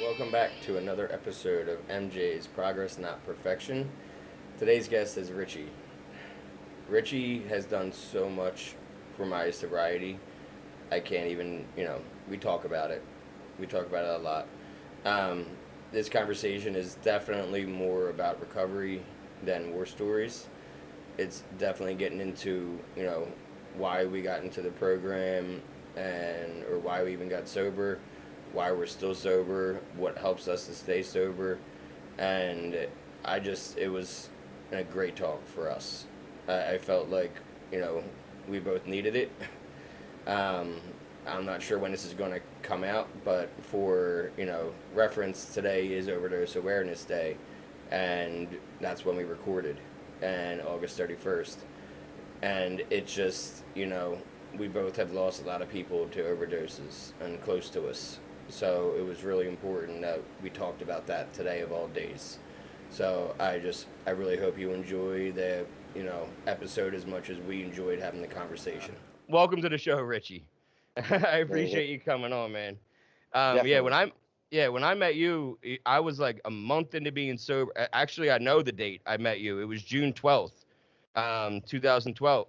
Welcome back to another episode of MJ's Progress Not Perfection. Today's guest is Richie. Richie has done so much for my sobriety. I can't even, we talk about it. We talk about it a lot. Um, this conversation is definitely more about recovery than war stories. It's definitely getting into, why we got into the program or why we even got sober, why we're still sober, what helps us to stay sober, and it was a great talk for us. I felt like we both needed it. Um, I'm not sure when this is going to come out, but for reference, today is Overdose Awareness Day, and that's when we recorded, and August 31st, and it just we both have lost a lot of people to overdoses and close to us. So it was really important that we talked about that today of all days. So I really hope you enjoy the episode as much as we enjoyed having the conversation. Welcome to the show, Richie. I Hey, appreciate you coming on, man. Yeah, definitely. when I met you, I was like a month into being sober. Actually, I know the date I met you. It was June 12th,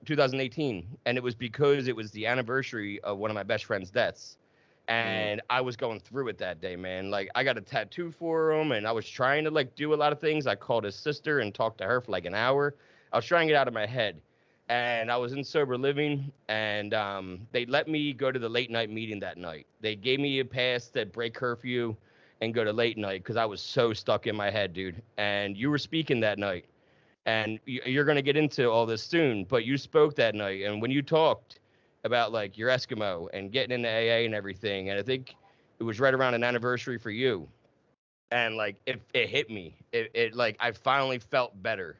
2018, and it was because it was the anniversary of one of my best friend's deaths, Mm, and I was going through it that day, man. Like I got a tattoo for him, and I was trying to like do a lot of things. I called his sister and talked to her for like an hour. I was trying to get out of my head, and I was in sober living, and they let me go to the late night meeting that night. They gave me a pass to break curfew and go to late night because I was so stuck in my head, dude. And you were speaking that night, and you're going to get into all this soon, but you spoke that night, and when you talked about like your Eskimo and getting into AA and everything, and I think it was right around an anniversary for you, and like it hit me. It like I finally felt better,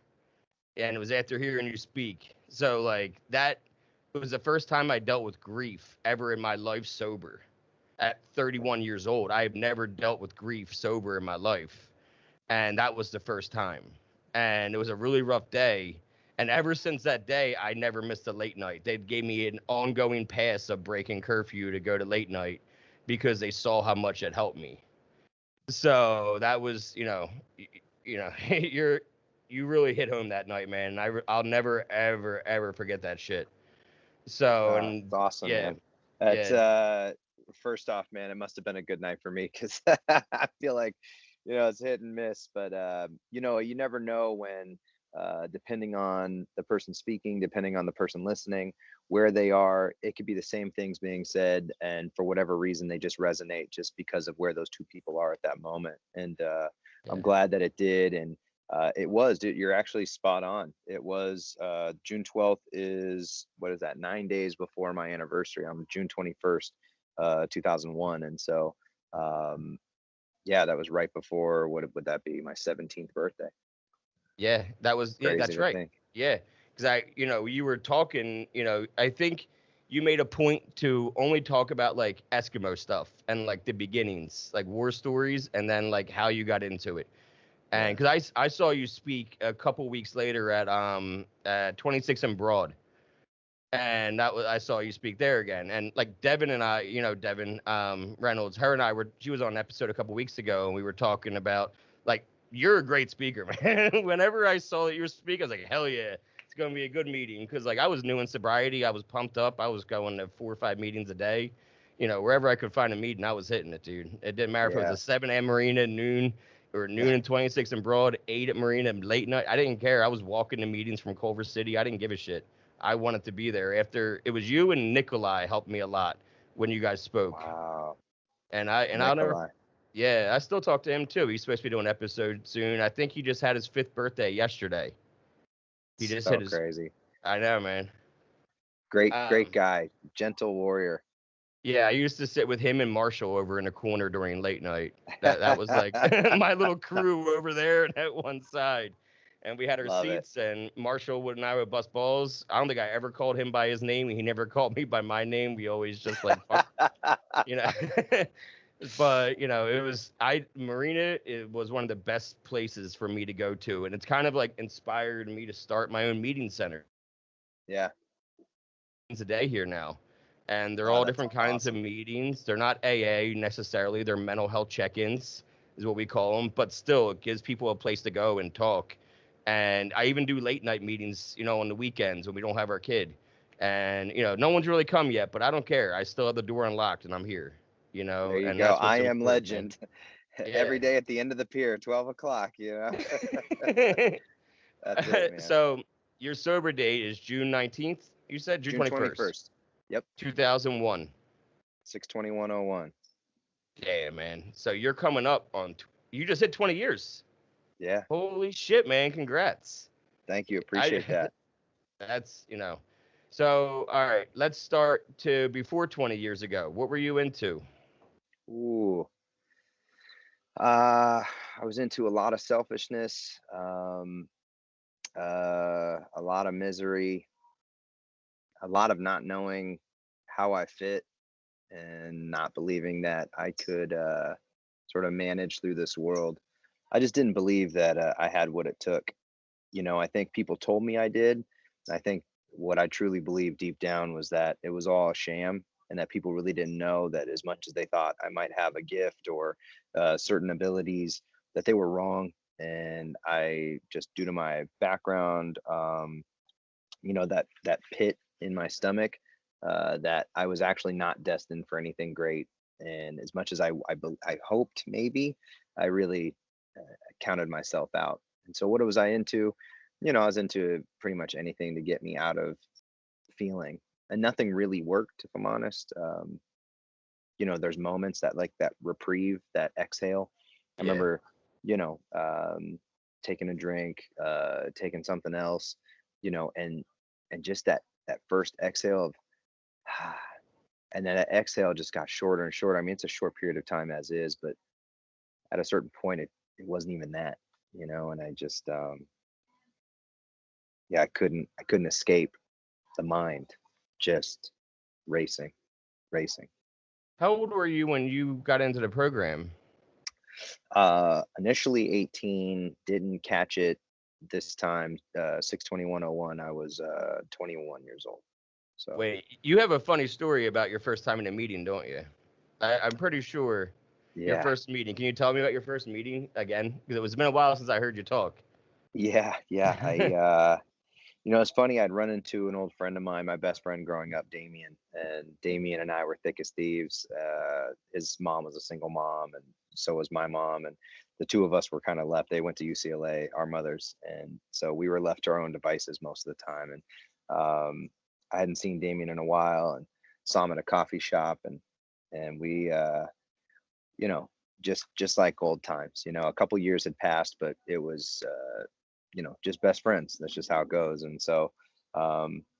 and it was after hearing you speak. So like that was the first time I dealt with grief ever in my life sober. At 31 years old, I have never dealt with grief sober in my life, and that was the first time. And it was a really rough day. And ever since that day, I never missed a late night. They gave me an ongoing pass of breaking curfew to go to late night because they saw how much it helped me. So that was, you really hit home that night, man. And I'll never ever ever forget that shit. So it's and awesome, yeah, man. That's yeah, first off, man, it must have been a good night for me because I feel like, it's hit and miss, but you never know when, depending on the person speaking, depending on the person listening, where they are, it could be the same things being said, and for whatever reason, they just resonate just because of where those two people are at that moment. And I'm yeah. glad that it did, and it was, dude, you're actually spot on. It was June 12th is, what is that, 9 days before my anniversary. I'm June 21st, 2001. And so, um, yeah, that was right before, what would that be? My 17th birthday. Yeah, Crazy that's to right. think. Yeah, because you were talking, I think you made a point to only talk about like Eskimo stuff and like the beginnings, like war stories, and then like how you got into it. And Yeah. because I saw you speak a couple weeks later at 26 and Broad, and that was I saw you speak there again. And like Devin and I, Devin Reynolds, her and I were she was on an episode a couple weeks ago, and we were talking about like you're a great speaker, man. Whenever I saw that you were speaking, I was like, hell yeah, it's gonna be a good meeting because like I was new in sobriety, I was pumped up, I was going to 4 or 5 meetings a day. Wherever I could find a meeting, I was hitting it, dude. It didn't matter if it was Yeah. a 7 a.m. Marina at noon or noon and 26 and Broad, 8 at Marina late night. I didn't care. I was walking to meetings from Culver City. I didn't give a shit. I wanted to be there. After it was you and Nikolai helped me a lot when you guys spoke, Wow. and I'll never. Nikolai. Yeah, I still talk to him too. He's supposed to be doing an episode soon. I think he just had his fifth birthday yesterday. He just hit So his. crazy. I know, man. Great Um, guy. Gentle warrior. yeah, I used to sit with him and Marshall over in a corner during late night. That was like my little crew over there at that one side. And we had our Love it. seats, and Marshall and I would bust balls. I don't think I ever called him by his name. He never called me by my name. We always just like fuck, you know. But it was Marina. It was one of the best places for me to go to, and it's kind of like inspired me to start my own meeting center Yeah. a day here now. And they're Oh, all that's different kinds of awesome. meetings. They're not AA necessarily, they're mental health check ins. is what we call them, but still it gives people a place to go and talk. And I even do late night meetings, on the weekends when we don't have our kid. And no one's really come yet, but I don't care. I still have the door unlocked and I'm here, There you and go. that's I what's am important, man. legend. Yeah. Every day at the end of the pier, 12 o'clock, That's it, man. So your sober date is June 19th, you said? June June 21st, 21st. Yep. 2001. 6/21/01. Damn, man. So you're coming up on, you just hit 20 years. Yeah. Holy shit, man. Congrats. Thank you. I, Appreciate that. that's. So, all right, let's start to before 20 years ago. What were you into? Ooh. I was into a lot of selfishness, a lot of misery, a lot of not knowing how I fit and not believing that I could sort of manage through this world. I just didn't believe that I had what it took. I think people told me I did. I think what I truly believed deep down was that it was all a sham and that people really didn't know that as much as they thought I might have a gift or certain abilities, that they were wrong. And I just, due to my background, that pit in my stomach, that I was actually not destined for anything great. And as much as I hoped maybe, I really counted myself out. And so what was I into? I was into pretty much anything to get me out of feeling, and nothing really worked, if I'm honest. There's moments that, like, that reprieve, that exhale. I Yeah. remember, taking a drink, taking something else, and just that first exhale of, and then that exhale just got shorter and shorter. I mean, it's a short period of time as is, but at a certain point, it wasn't even that, and I just, yeah, I couldn't escape the mind just racing, racing. How old were you when you got into the program? Initially 18, didn't catch it this time. 6/21/01. I was 21 years old. So Wait, you have a funny story about your first time in a meeting, don't you? I'm pretty sure your yeah, first meeting. Can you tell me about your first meeting again? Because it's been a while since I heard you talk. yeah. It's funny. I'd run into an old friend of mine, my best friend growing up, Damien, and Damien and I were thick as thieves. His mom was a single mom, and so was my mom, and the two of us were kind of left. They went to UCLA, our mothers, and so we were left to our own devices most of the time. And I hadn't seen Damien in a while, and saw him at a coffee shop, and we, you know, just like old times. A couple years had passed, but it was, just best friends. That's just how it goes. And so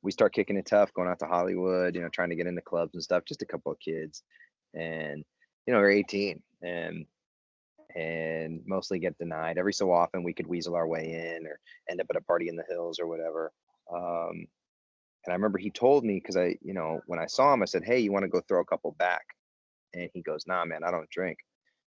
we start kicking it tough, going out to Hollywood, trying to get into clubs and stuff. Just a couple of kids, and we're 18, and mostly get denied. Every so often we could weasel our way in or end up at a party in the hills or whatever. And I remember he told me, because when I saw him, I said, "Hey, you want to go throw a couple back?" And he goes, "Nah, man, I don't drink."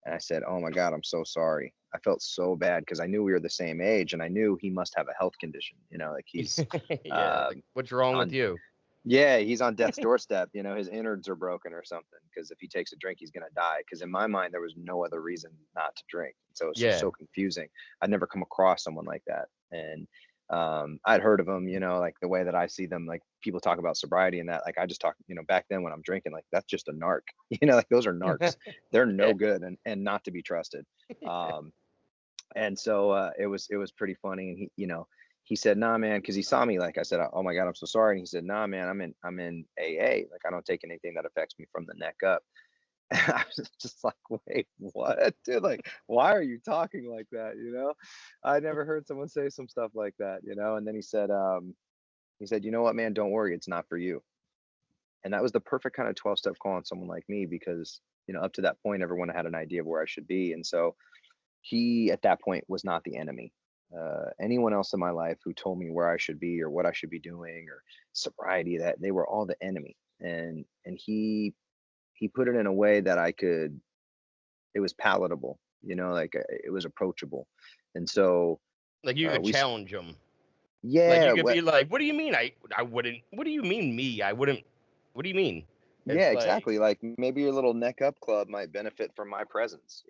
And I said, "Oh my God, I'm so sorry." I felt so bad because I knew we were the same age, and I knew he must have a health condition. Like he's Yeah, um, like what's wrong with on, you? yeah, he's on death's doorstep. His innards are broken or something. Because if he takes a drink, he's gonna die. Because in my mind, there was no other reason not to drink. So it's just Yeah. so confusing. I'd never come across someone like that, and I'd heard of them. Like the way that I see them, like people talk about sobriety and that. Like I just talk, back then when I'm drinking, like that's just a narc. Like those are narcs. They're no Yeah. good and not to be trusted. Um, and so it was pretty funny. And he said, "Nah, man," because he saw me. Like I said, "Oh my God, I'm so sorry." And he said, "Nah, man, I'm in AA. Like I don't take anything that affects me from the neck up." And I was just like, "Wait, what, dude? Like, why are you talking like that?" I never heard someone say some stuff like that. And then he said, "You know what, man? Don't worry, it's not for you." And that was the perfect kind of 12-step call on someone like me, because up to that point, everyone had an idea of where I should be. And so he at that point was not the enemy. Anyone else in my life who told me where I should be or what I should be doing or sobriety, that they were all the enemy. And he put it in a way that it was palatable, like it was approachable. And so Like you could we challenge them. Like yeah you could what be like, "What do you mean I wouldn't? What do you mean me? I wouldn't? What do you mean?" Yeah, It's like, exactly. Like maybe your little neck up club might benefit from my presence,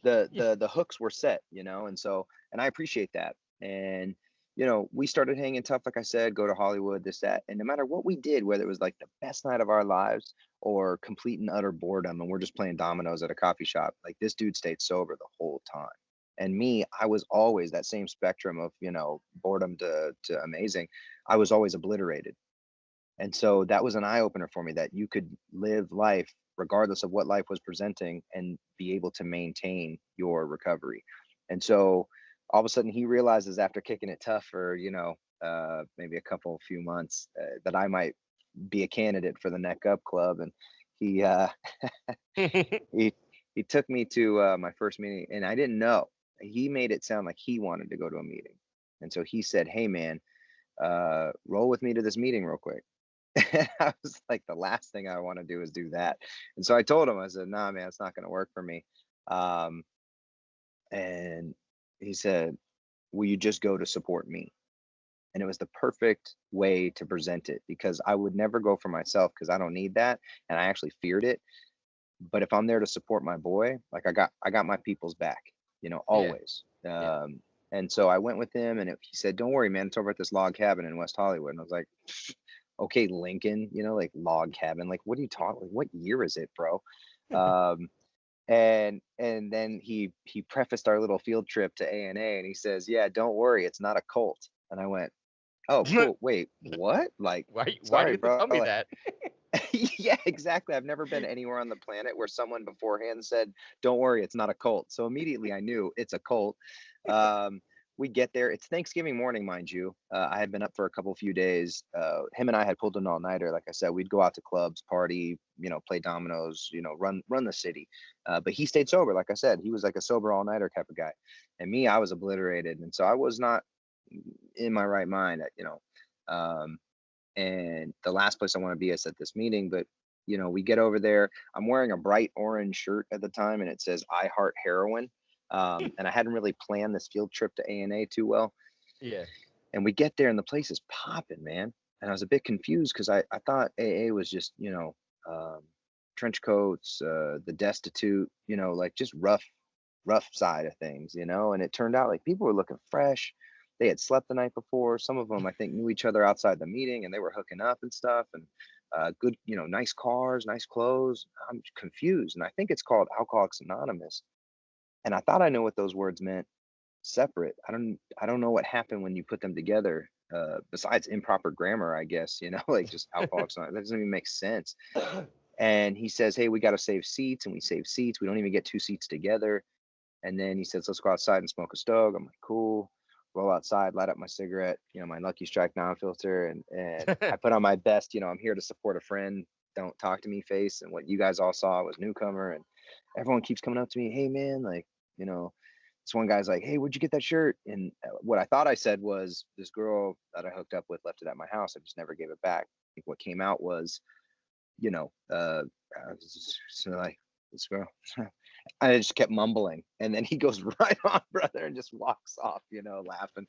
The hooks were set, and so and I appreciate that. And we started hanging tough, like I said, go to Hollywood, this, that. And no matter what we did, whether it was like the best night of our lives or complete and utter boredom and we're just playing dominoes at a coffee shop, like this dude stayed sober the whole time. And me, I was always that same spectrum of, boredom to amazing. I was always obliterated. And so that was an eye opener for me that you could live life regardless of what life was presenting and be able to maintain your recovery. And so all of a sudden he realizes after kicking it tough for, maybe a couple few months that I might be a candidate for the Neck Up Club. And he he he took me to my first meeting and I didn't know. He made it sound like he wanted to go to a meeting. And so he said, "Hey man, roll with me to this meeting real quick." And I was like, the last thing I want to do is do that. And so I told him, I said, "Nah, man, it's not going to work for me." Um, and he said, "Will you just go to support me?" And it was the perfect way to present it because I would never go for myself because I don't need that. And I actually feared it. But if I'm there to support my boy, like I got my people's back, yeah, always. yeah. And so I went with him and he said, "Don't worry, man, it's over at this log cabin in West Hollywood." And I was like, okay, Lincoln, like log cabin. Like, what are you talking? Like, what year is it, bro? Um, and then he prefaced our little field trip to A and he says, "Yeah, don't worry, it's not a cult." And I went, "Oh, cool. Wait, what? Like, Why do sorry, you have to bro." tell me Like, that? yeah, exactly. I've never been anywhere on the planet where someone beforehand said, "Don't worry, it's not a cult." So immediately I knew it's a cult. Um, we get there. It's Thanksgiving morning, mind you. I had been up for a couple few days. Him and I had pulled an all-nighter. Like I said, we'd go out to clubs, party, play dominoes, run the city. But he stayed sober. Like I said, he was like a sober all-nighter type of guy. And me, I was obliterated, and so I was not in my right mind. Um, and the last place I want to be is at this meeting. But we get over there. I'm wearing a bright orange shirt at the time, and it says "I Heart Heroin." And I hadn't really planned this field trip to A&A too well. Yeah. And we get there, and the place is popping, man. And I was a bit confused because I thought AA was just um, trench coats, the destitute, like just rough side of things, and it turned out like people were looking fresh. They had slept the night before. Some of them, I think, knew each other outside the meeting and they were hooking up and stuff. And good, nice cars, nice clothes. I'm confused. And I think it's called Alcoholics Anonymous. And I thought I knew what those words meant separate. I don't know what happened when you put them together. Besides improper grammar, I guess, like just Alcoholics Anonymous. That doesn't even make sense. And he says, "Hey, we got to save seats." And we save seats. We don't even get two seats together. And then he says, "Let's go outside and smoke a stove." I'm like, "Cool." Roll outside, light up my cigarette, my Lucky Strike non-filter, and I put on my best, "I'm here to support a friend. Don't talk to me" face. And what you guys all saw was newcomer, and everyone keeps coming up to me, "Hey man, like, this one guy's like, 'Hey, where'd you get that shirt?" And what I thought I said was, "This girl that I hooked up with left it at my house. I just never gave it back." I think what came out was, you know, so like, "This girl." I just kept mumbling, and then he goes, "Right on, brother," and just walks off, laughing.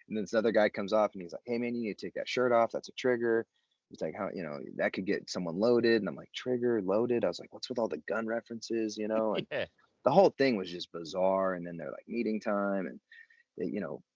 And then this other guy comes off, and he's like, "Hey, man, you need to take that shirt off. That's a trigger." He's like, "How, that could get someone loaded." And I'm like, "Trigger, loaded?" I was like, "What's with all the gun references?" And Yeah. the whole thing was just bizarre. And then they're like meeting time, and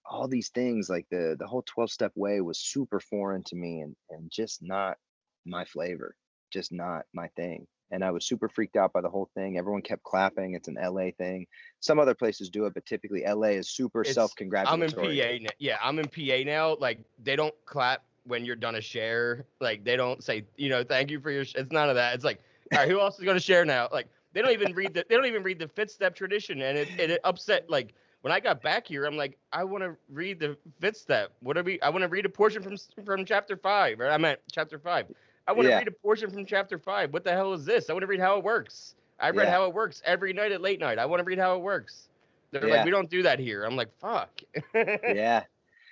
all these things, like the whole 12-step way was super foreign to me, and just not my flavor, just not my thing. And I was super freaked out by the whole thing. Everyone kept clapping. It's an LA thing. Some other places do it, but typically LA is super It's I'm in self-congratulatory. PA now. Yeah, I'm in PA now. Like they don't clap when you're done a share. Like they don't say, thank you for your. It's none of that. It's like, all right, who else is going to share now? Like they don't even read the fifth step tradition, and it upset. Like when I got back here, I'm like, I want to read the fifth step. What are we? I want to read a portion from chapter 5. Or I meant chapter 5. I want to Yeah, read a portion from chapter 5. What the hell is this? I want to read how it works. I read yeah, how it works every night at late night. I want to read how it works. They're like, yeah, we don't do that here. I'm like, fuck. yeah.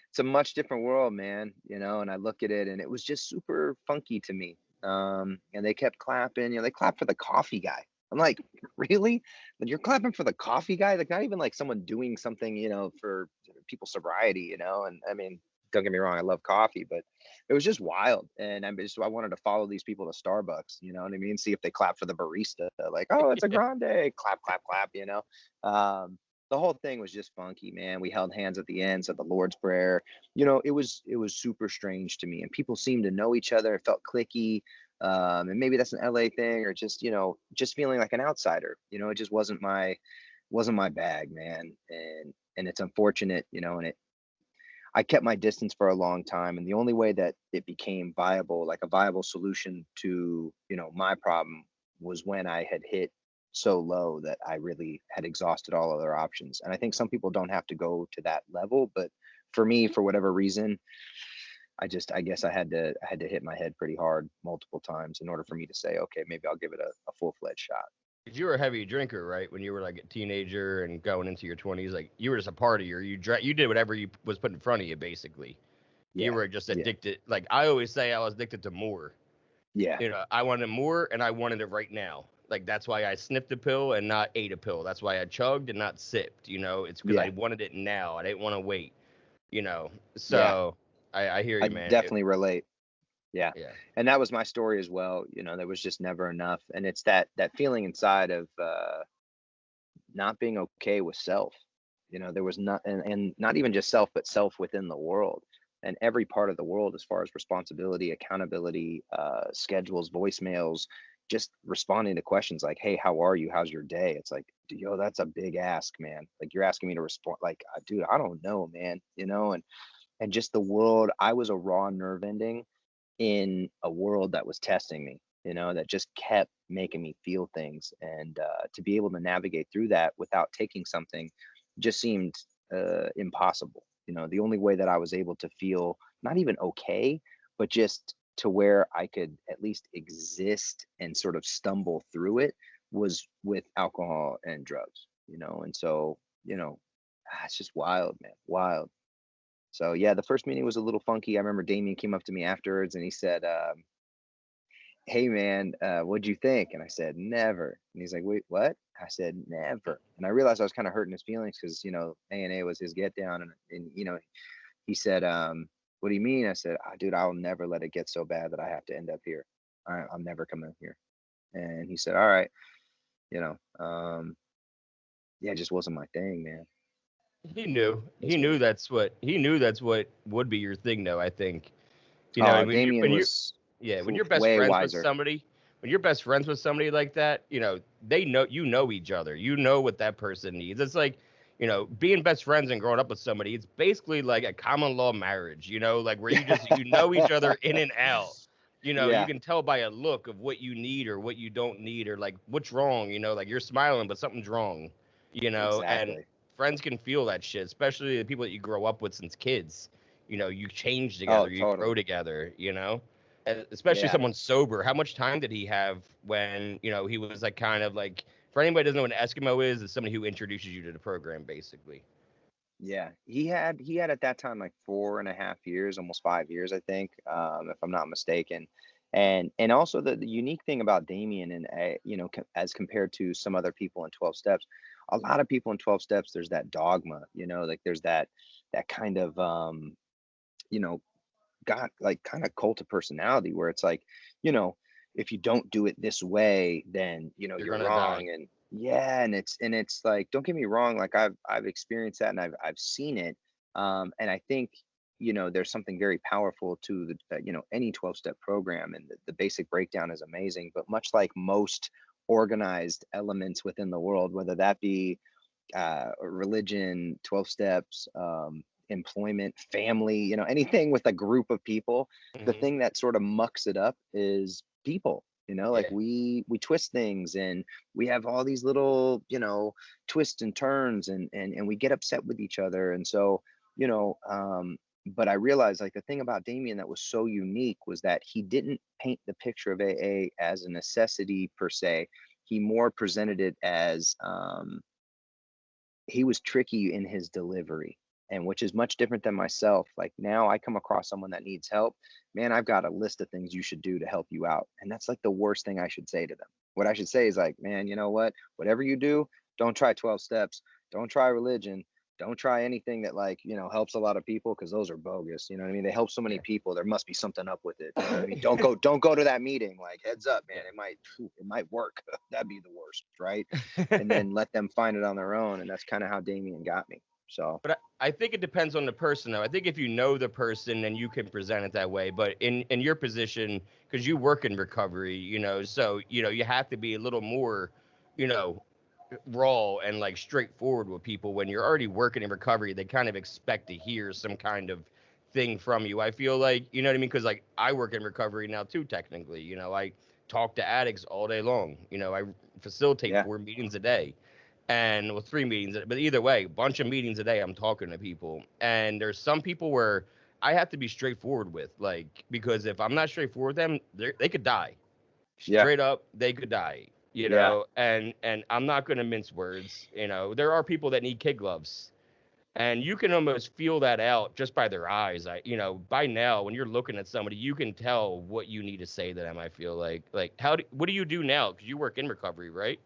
It's a much different world, man. And I look at it, and it was just super funky to me. And they kept clapping. They clapped for the coffee guy. I'm like, really? Like, you're clapping for the coffee guy? Like, not even like someone doing something, for people's sobriety, And I mean, don't get me wrong, I love coffee, but it was just wild. And I wanted to follow these people to Starbucks, you know what I mean? See if they clap for the barista, like, oh, it's a grande, clap, clap, clap, you know? The whole thing was just funky, man. We held hands at the end, said the Lord's Prayer. You know, it was super strange to me. And people seemed to know each other. It felt clicky. And maybe that's an LA thing, or just, you know, just feeling like an outsider. You know, it just wasn't my bag, man. And it's unfortunate, you know, and I kept my distance for a long time. And the only way that it became viable, like a viable solution to, you know, my problem, was when I had hit so low that I really had exhausted all other options. And I think some people don't have to go to that level, but for me, for whatever reason, I guess I had to hit my head pretty hard multiple times in order for me to say, okay, maybe I'll give it a full-fledged shot. 'Cause you were a heavy drinker, right? When you were like a teenager and going into your 20s, like you were just a partier. You did whatever you was put in front of you, basically. You Yeah. were just Yeah. addicted. Like I always say, I was addicted to more. Yeah. You know, I wanted more, and I wanted it right now. Like that's why I sniffed a pill and not ate a pill. That's why I chugged and not sipped. You know, it's because I Yeah. wanted it now. I didn't want to wait. You know, Yeah. so I hear I you, man. definitely relate. Yeah. Yeah, And that was my story as well. You know, there was just never enough. And it's that feeling inside of not being okay with self. You know, there was not, and not even just self, but self within the world, and every part of the world, as far as responsibility, accountability, schedules, voicemails, just responding to questions like, hey, how are you, how's your day? It's like, yo, that's a big ask, man. Like, you're asking me to respond, like, dude, I don't know, man, you know. And just the world, I was a raw nerve ending in a world that was testing me, you know, that just kept making me feel things. And to be able to navigate through that without taking something just seemed impossible. You know, the only way that I was able to feel not even okay, but just to where I could at least exist and sort of stumble through it, was with alcohol and drugs, you know. And so, you know, it's just wild, man, wild. So yeah, the first meeting was a little funky. I remember Damien came up to me afterwards and he said, "Hey man, what'd you think?" And I said, "Never." And he's like, "Wait, what?" I said, "Never." And I realized I was kind of hurting his feelings because, you know, A&A was his get down, and you know, he said, "What do you mean?" I said, "Dude, I'll never let it get so bad that I have to end up here. I'm never coming here." And he said, "All right," you know, yeah, it just wasn't my thing, man. he knew. He Wasn't my knew thing. that's what would be your thing, though. I think. You know, Oh, Damien was when you're best way friends with wiser. somebody, when you're best friends with somebody like that, you know, they know you know each other. You know what that person needs. It's like, you know, being best friends and growing up with somebody, it's basically like a common law marriage, you know, like where you know each other in and out. You know, you Yeah, can tell by a look of what you need or what you don't need or like what's wrong, you know, like you're smiling but something's wrong, you know, and exactly. friends can feel that shit, especially the people that you grow up with since kids. You know, you change Oh, together, you grow totally. together, you know? And especially Yeah. someone sober. How much time did he have when, you know, he was like kind of like, for anybody who doesn't know what an Eskimo is, it's somebody who introduces you to the program, basically. Yeah, he had at that time like 4.5 years, almost 5 years, I think, if I'm not mistaken. And also the unique thing about Damien, and you know, as compared to some other people in 12 steps, a lot of people in 12 steps, there's that dogma, you know, like there's that kind of you know, got like kind of cult of personality where it's like, you know, if you don't do it this way, then, you know, You're you're gonna die. wrong. And yeah, and it's like, don't get me wrong, like I've experienced that, and I've seen it. And I think, you know, there's something very powerful to the you know, any 12-step program, and the basic breakdown is amazing. But much like most organized elements within the world, whether that be religion, 12 steps, employment, family, you know, anything with a group of people, the Hmm. thing that sort of mucks it up is people. You know, like Yeah. we twist things, and we have all these little, you know, twists and turns, and we get upset with each other. And so, you know, but I realized, like, the thing about Damien that was so unique was that he didn't paint the picture of AA as a necessity per se. He more presented it as he was tricky in his delivery, and which is much different than myself. Like, now I come across someone that needs help, man, I've got a list of things you should do to help you out, and that's like the worst thing I should say to them. What I should say is like, man, you know what, whatever you do, don't try 12 steps, don't try religion, Don't try anything that like, helps a lot of people, because those are bogus. You know what I mean? They help so many Yeah. people. There must be something up with it. You know what I mean? Don't go to that meeting. Like, heads up, man. Yeah. It might work. That'd be the worst, right? And then let them find it on their own. And that's kind of how Damien got me. So But I think it depends on the person, though. I think if you know the person, then you can present it that way. But in your position, because you work in recovery, so you have to be a little more, you know, raw and like straightforward with people. When you're already working in recovery, they kind of expect to hear some kind of thing from you. I feel like, you know what I mean? Because like I work in recovery now too. Technically, I talk to addicts all day long. I facilitate yeah, 4 meetings a day, and well, 3 meetings, but either way, bunch of meetings a day. I'm talking to people, and there's some people where I have to be straightforward with, like, because if I'm not straightforward with them, they could die. yeah, Straight up, they could die. yeah, And I'm not gonna mince words. There are people that need kid gloves, and you can almost feel that out just by their eyes. By now, when you're looking at somebody, you can tell what you need to say to them. I feel like what do you do now? Because you work in recovery, right?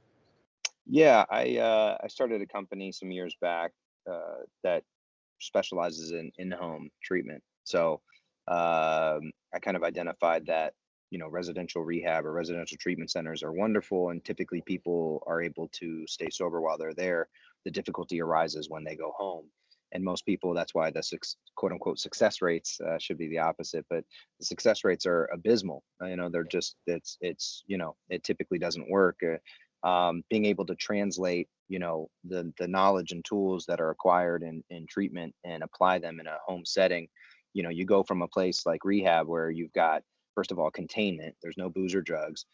yeah. I started a company some years back that specializes in in-home treatment. So I kind of identified that residential rehab or residential treatment centers are wonderful, and typically people are able to stay sober while they're there. The difficulty arises when they go home, and most people, that's why the quote unquote success rates should be the opposite, but the success rates are abysmal. They're just, it typically doesn't work. Being able to translate the knowledge and tools that are acquired in treatment and apply them in a home setting. You go from a place like rehab where you've got, first of all, containment. There's no booze or drugs.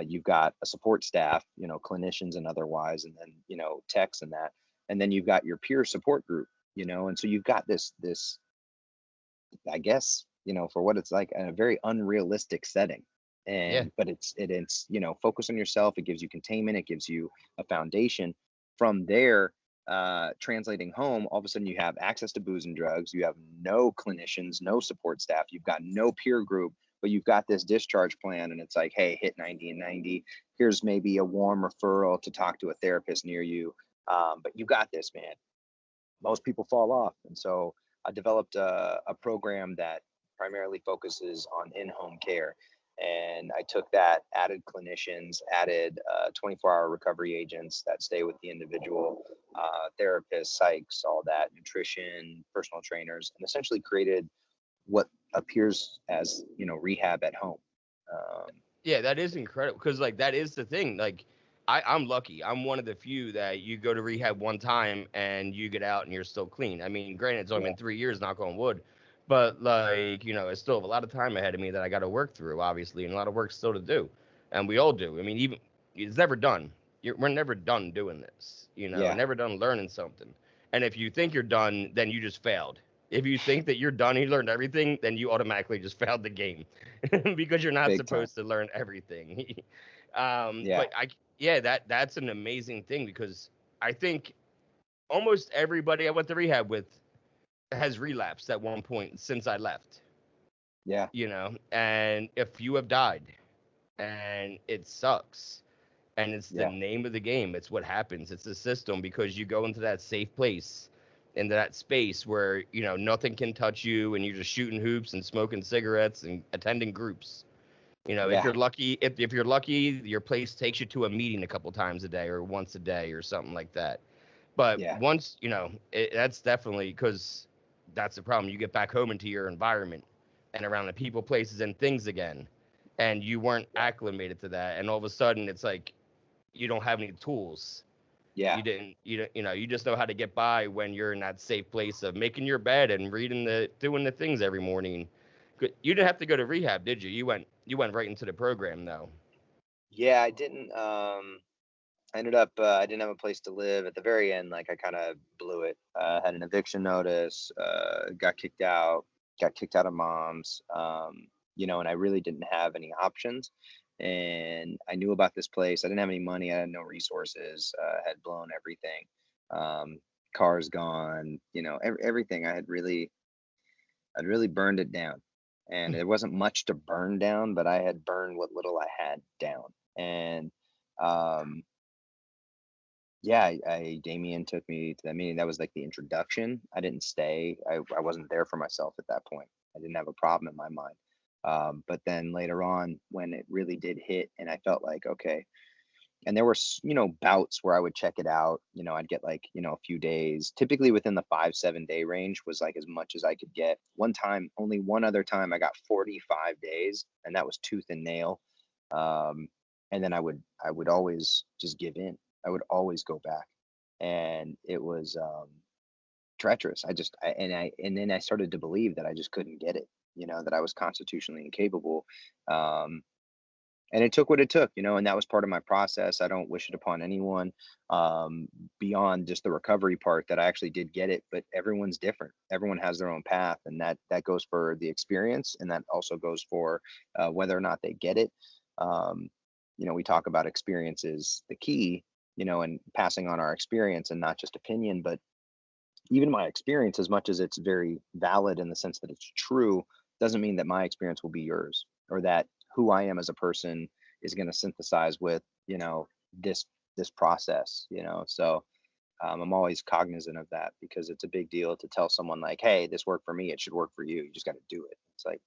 You've got a support staff, clinicians and otherwise, and then techs and that, and then you've got your peer support group. And so you've got this, I guess, for what it's like, in a very unrealistic setting. Yeah. And but it's focus on yourself. It gives you containment. It gives you a foundation. From there, translating home, all of a sudden you have access to booze and drugs. You have no clinicians, no support staff. You've got no peer group, but you've got this discharge plan, and it's like, hey, hit 90 and 90. Here's maybe a warm referral to talk to a therapist near you. But you got this, man. Most people fall off. And so I developed a program that primarily focuses on in-home care. And I took that, added clinicians, added 24-hour recovery agents that stay with the individual, therapists, psychs, all that, nutrition, personal trainers, and essentially created what appears as, rehab at home. Um, Yeah, that is incredible because like that is the thing. Like I'm lucky. I'm one of the few that you go to rehab one time and you get out and you're still clean. I mean, granted, it's only yeah, been 3 years, knock on wood, but like it's still a lot of time ahead of me that I got to work through, obviously, and a lot of work still to do, and we all do. I mean, even it's never done. We're never done doing this. yeah, Never done learning something. And if you think you're done, then you just failed. If you think that you're done, and you learned everything, then you automatically just failed the game. Because you're not big time. supposed to learn everything. Yeah, But yeah, that's an amazing thing because I think almost everybody I went to rehab with has relapsed at one point since I left. yeah, And if you have died, and it sucks, and it's the yeah, name of the game. It's what happens. It's the system because you go into that safe place, into that space where nothing can touch you, and you're just shooting hoops and smoking cigarettes and attending groups. If yeah, you're lucky, if you're lucky, your place takes you to a meeting a couple times a day or once a day or something like that. But yeah, once, that's definitely because that's the problem. You get back home into your environment and around the people, places, and things again, and you weren't yeah, acclimated to that, and all of a sudden it's like you don't have any tools. yeah. You just know how to get by when you're in that safe place of making your bed and doing the things every morning. You didn't have to go to rehab, did you? You went right into the program though. Yeah, I didn't. I ended up. I didn't have a place to live at the very end. Like, I kind of blew it. Had an eviction notice. Got kicked out. Got kicked out of mom's. And I really didn't have any options. And I knew about this place. I didn't have any money. I had no resources. Had blown everything. Um, Cars gone. Everything. I'd really burned it down. And there wasn't much to burn down, but I had burned what little I had down. And um, Yeah, Damien took me to that meeting. That was like the introduction. I didn't stay. I wasn't there for myself at that point. I didn't have a problem in my mind. But then later on, when it really did hit, and I felt like, okay, and there were bouts where I would check it out. I'd get like a few days. Typically within the 5-7 day range was like as much as I could get. One time, only one other time, I got 45 days, and that was tooth and nail. Um, and then I would always just give in. I would always go back, and it was treacherous. And then I started to believe that I just couldn't get it. That I was constitutionally incapable. Um, and it took what it took, and that was part of my process. I don't wish it upon anyone, um, beyond just the recovery part, that I actually did get it. But everyone's different. Everyone has their own path, and that goes for the experience, and that also goes for whether or not they get it. Um, we talk about experiences, the key, and passing on our experience and not just opinion. But even my experience, as much as it's very valid in the sense that it's true, doesn't mean that my experience will be yours, or that who I am as a person is going to synthesize with, this this process. So I'm always cognizant of that, because it's a big deal to tell someone like, hey, this worked for me, it should work for you. You just got to do it. It's like,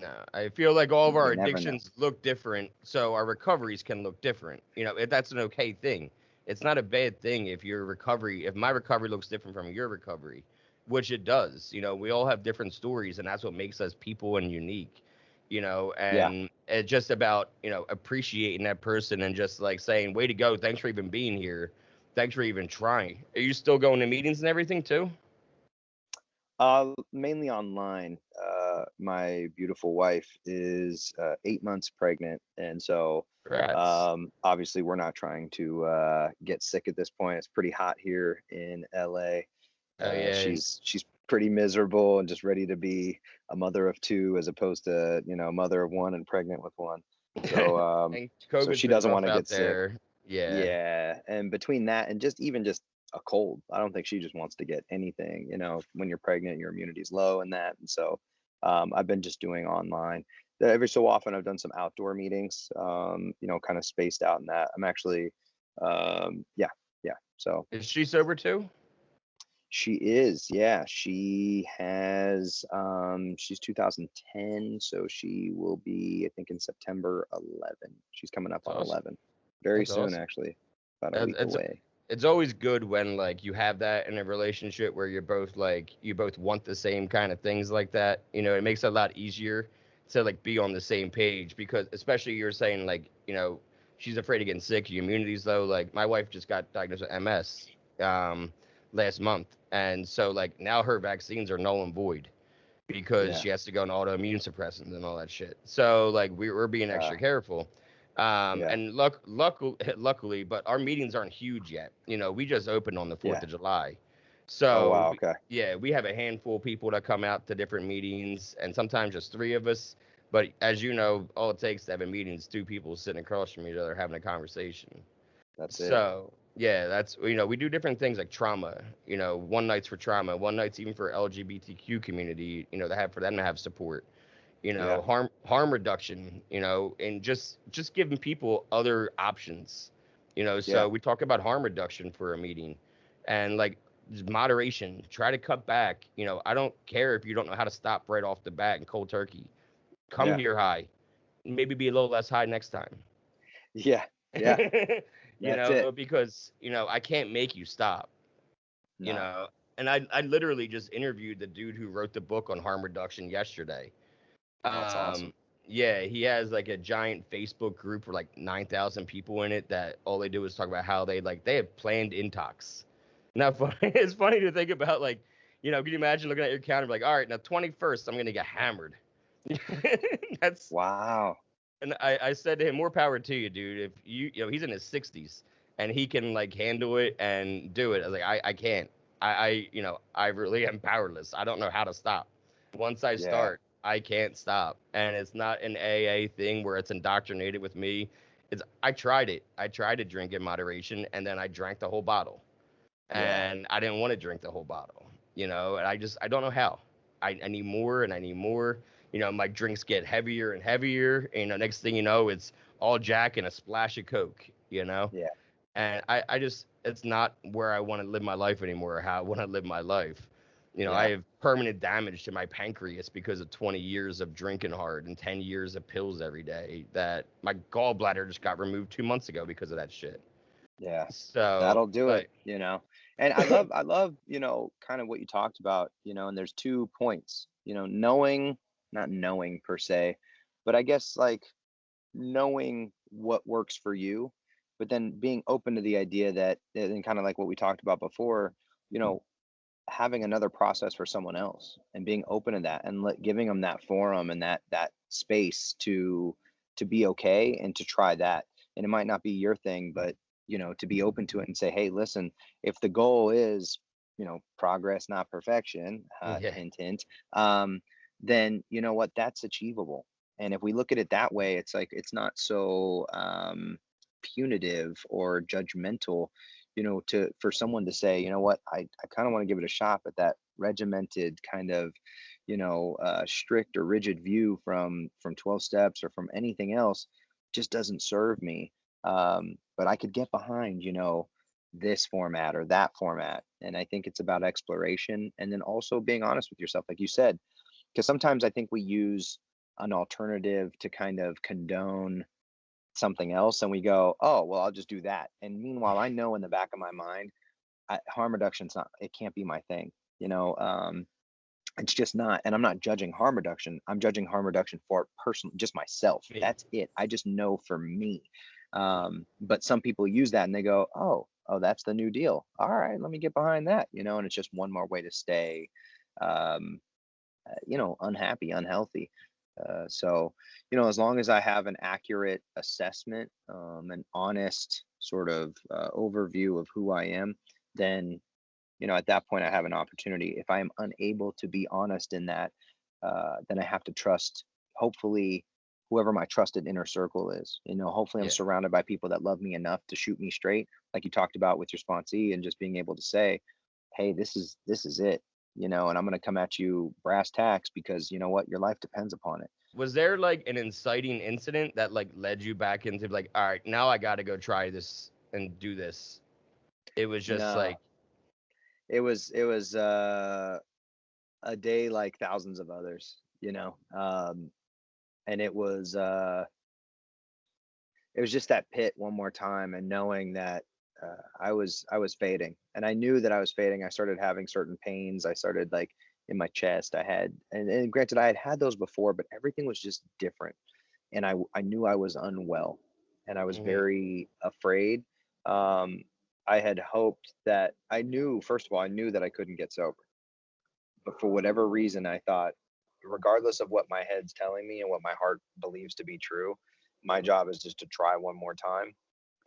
No, I feel like all of our you never know. addictions look different, so our recoveries can look different. That's an okay thing. It's not a bad thing if my recovery looks different from your recovery, which it does. We all have different stories, and that's what makes us people and unique. Yeah. And it's just about, appreciating that person and just like saying, way to go. Thanks for even being here. Thanks for even trying. Are you still going to meetings and everything too? Mainly online. My beautiful wife is 8 months pregnant, and so Congrats. obviously we're not trying to get sick at this point. It's pretty hot here in LA. Oh, yeah. She's pretty miserable and just ready to be a mother of two, as opposed to mother of one and pregnant with one. So And so COVID's she been doesn't rough want to out get sick. there. Yeah. Yeah, and between that and just a cold, I don't think she just wants to get anything. When you're pregnant, your immunity's low and that, and so I've been just doing online. Every so often, I've done some outdoor meetings, kind of spaced out in that. I'm actually, yeah, yeah. So Is she sober too? she is, yeah. She's 2010, so she will be, I think, in September 11. She's coming up That's on awesome. 11 very That's soon, awesome. actually, about a It's week it's away. it's always good when like you have that in a relationship where you both want the same kind of things like that. It makes it a lot easier to like be on the same page, because especially you're saying like, she's afraid of getting sick, your immunity's low. Like my wife just got diagnosed with MS last month. And so like now her vaccines are null and void because Yeah. she has to go on autoimmune suppressants and all that shit. So like we're being Uh, extra careful. yeah. And luckily, but our meetings aren't huge yet. We just opened on the Fourth Yeah. of July, Oh, so wow. Okay. yeah, we have a handful of people that come out to different meetings, and sometimes just three of us. But as you know, all it takes to have a meeting is two people sitting across from each other having a conversation. That's it. So yeah, that's we do different things like trauma. One night's for trauma, one night's even for LGBTQ community. To have for them to have support. Yeah. Harm reduction. And just giving people other options. Yeah. So we talk about harm reduction for a meeting, and like just moderation. Try to cut back. I don't care if you don't know how to stop right off the bat in cold turkey. Come Yeah. here high. Maybe be a little less high next time. Yeah. Yeah. That's it. Because I can't make you stop. you No. know and I literally just interviewed the dude who wrote the book on harm reduction yesterday. Oh, that's awesome. Yeah, he has like a giant Facebook group with like 9,000 people in it that all they do is talk about how they have planned intox. Now it's funny to think about, like, can you imagine looking at your calendar like, all right, now 21st I'm gonna get hammered. That's Wow. And I said to him, more power to you, dude. If he's in his 60s and he can like handle it and do it. I was like, I can't. I really am powerless. I don't know how to stop. Once I Yeah. start, I can't stop. And it's not an AA thing where it's indoctrinated with me. I tried it. I tried to drink in moderation, and then I drank the whole bottle. Yeah. And I didn't want to drink the whole bottle, and I don't know how. I need more and I need more. My drinks get heavier and heavier. Next thing you know, it's all Jack and a splash of Coke. Yeah. And I just, it's not where I want to live my life anymore, or how I want to live my life. I Yeah. have permanent damage to my pancreas because of 20 years of drinking hard and 10 years of pills every day, that my gallbladder just got removed 2 months ago because of that shit. Yeah. So, That'll do it, like, And I love, kind of what you talked about, and there's 2 points, knowing, not knowing per se, but I guess like knowing what works for you, but then being open to the idea that, and kind of like what we talked about before, you know, having another process for someone else and being open to that and giving them that forum and that space to be okay and to try that. And it might not be your thing, but to be open to it and say, hey, listen, if the goal is progress not perfection, yeah, hint hint, um then you know what, that's achievable. And if we look at it that way, it's like it's not so punitive or judgmental, to for someone to say, you know what, I kind of want to give it a shot, but that regimented kind of, strict or rigid view from 12 steps or from anything else just doesn't serve me. But I could get behind, this format or that format. And I think it's about exploration and then also being honest with yourself, like you said, because sometimes I think we use an alternative to kind of condone something else and we go, oh well, I'll just do that. And meanwhile, I know in the back of my mind, harm reduction's not, it can't be my thing, you know um it's just not. And I'm not judging harm reduction, I'm judging harm reduction for personal, just myself. me. That's it. I just know for me. But some people use that and they go, oh, that's the new deal, all right, let me get behind that, and it's just one more way to stay um unhappy, unhealthy. So, as long as I have an accurate assessment, an honest sort of overview of who I am, then, at that point I have an opportunity. If I am unable to be honest in that, then I have to trust, hopefully, whoever my trusted inner circle is. Hopefully I'm Yeah, surrounded by people that love me enough to shoot me straight, like you talked about with your sponsee, and just being able to say, hey, this is it, and I'm going to come at you brass tacks because you know what, your life depends upon it. was there like an inciting incident that like led you back into like, all right, now I got to go try this and do this? It was just No, like, it was a day like thousands of others, and it was just that pit one more time, and knowing that I was fading, and I knew that I was fading. I started having certain pains. I started like in my chest. I had, and granted, I had those before, but everything was just different, and I knew I was unwell, and I was mhm, very afraid. Um, I had hoped that I knew, first of all, I knew that I couldn't get sober, but for whatever reason, I thought, regardless of what my head's telling me and what my heart believes to be true, my job is just to try one more time.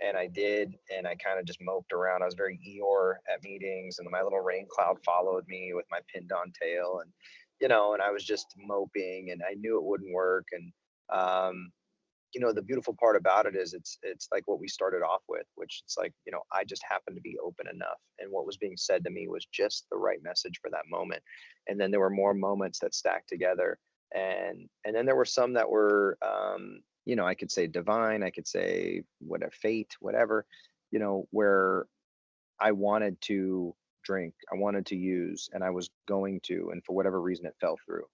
And I did, and I kind of just moped around. I was very Eeyore at meetings, and my little rain cloud followed me with my pinned on tail, and I was just moping, and I knew it wouldn't work. And um, the beautiful part about it is it's like what we started off with, which it's like, I just happened to be open enough, and what was being said to me was just the right message for that moment. And then there were more moments that stacked together, and then there were some that were, I could say divine, I could say whatever, fate, whatever, where I wanted to drink, I wanted to use, and I was going to, and for whatever reason it fell through.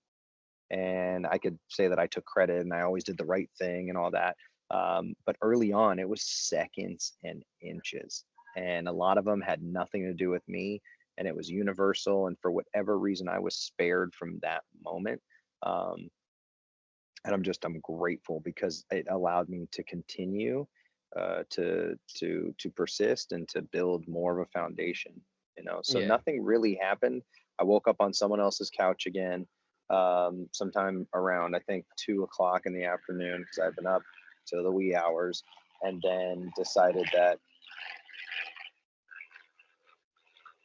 And I could say that I took credit and I always did the right thing and all that. But early on, it was seconds and inches, and a lot of them had nothing to do with me, and it was universal. And for whatever reason, I was spared from that moment. Um, and I'm grateful because it allowed me to continue, to persist and to build more of a foundation. So yeah. nothing really happened. I woke up on someone else's couch again, sometime around, I think, 2 o'clock in the afternoon, because I've been up to the wee hours, and then decided that,